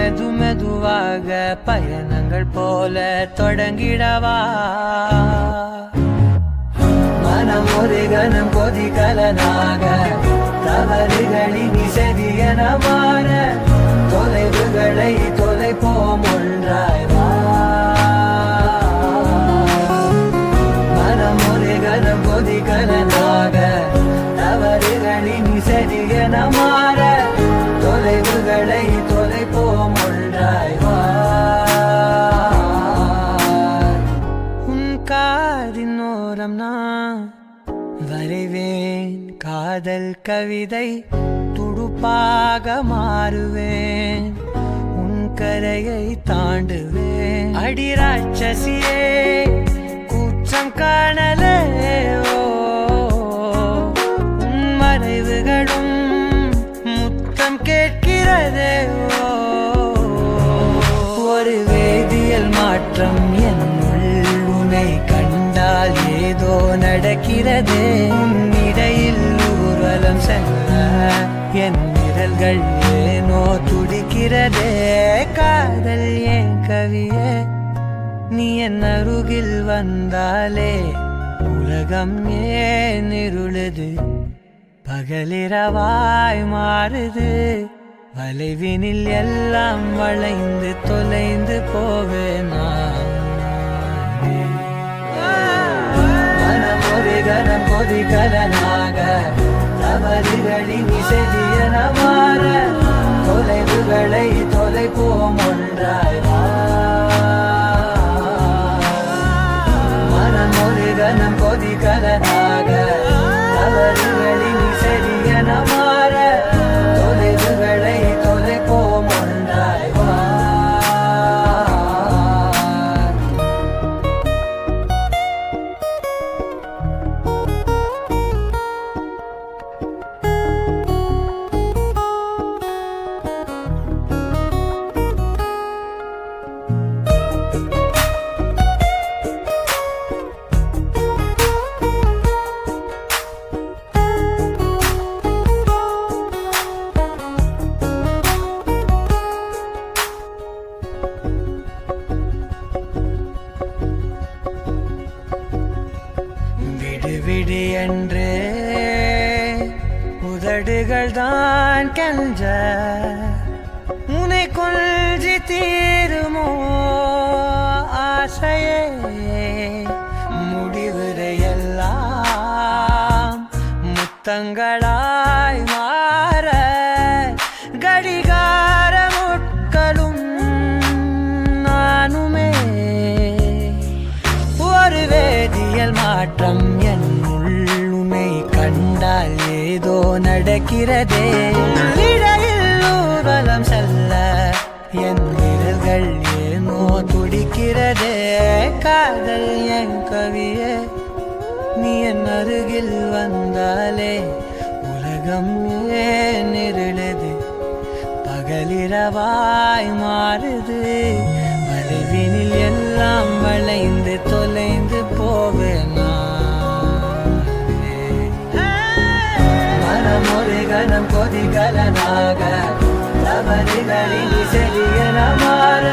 மெது மெதுவாக பயணங்கள் போல தொடங்கிடவா மனம் ஒரு கணம் கொதிகலனாக தவறுகளின் இசையன மாற தொலைவுகளை தொலைப்போம் ஒன்றாய் வா மனம் ஒரு கணம் கொதிகலனாக தவறுகளின் இசையன மாற தொலைவுகளை தொலைப்போம் ஒன்றாய் வா உன் காதின் ஓரம் நான் வரைவேன் காதல் கவிதை துடுப்பாக மாறுவேன் உன் கரையை தாண்டுவேன் அடி ராட்சசியே கூச்சம் காணலே உன் மறைவுகளும் முத்தம் கேட்கிறதே ஒரு வேதியியல் மாற்றம் என்னுள் உன்னை கண்டால் ஏதோ நடக்கிறதே இடையில் ஊர்வலம் செல்ல என் விரல்கள் ஏனோ துடிக்கிறதே காதல் ஏன் கவியே நீ என் அருகில் வந்தாலே உலகம் ஏன் இருளுது பகலிரவாய் மாறுது வளைவினில் எல்லாம் வளைந்து தொலைந்து போவேனா மனம் ஒரு கணம் கொதிகலனாக தவறுகளின் இசையன மாற தொலைவுகளை தொலைப்போம் ஒன்றாய் வா மனம் ஒரு கணம் கொதிகலனாக தவறுகளின் இசையன மாற தொலைவுகளை தொலைப்போம் ஒன்றாய் வா விடு என்று உதடுகள் தான் கெஞ்ச உன்னை கொள்ஜி தீருமோ ஆசையே முடிவுரையெல்லாம் முத்தங்களாய் மாற கடிகார முட்களும் நானுமே ஒரு வேதியியல் மாற்றம் என்னுள்ளுமை கண்டால் ஏதோ நடக்கிறதே இடையில் ஊர்வலம் செல்ல என் விரல்கள் ஏனோ துடிக்கிறதே காதல் என் கவியே நீ என் அருகில் வந்தாலே உலகம் ஏன் இருளுது பகலிரவாய் மாறுது வளைவினில் எல்லாம் வளைந்து தொலைந்து போவேனா மனம் ஒரு கணம் கொதிகலனாக தவறுகளின் இசையன மாற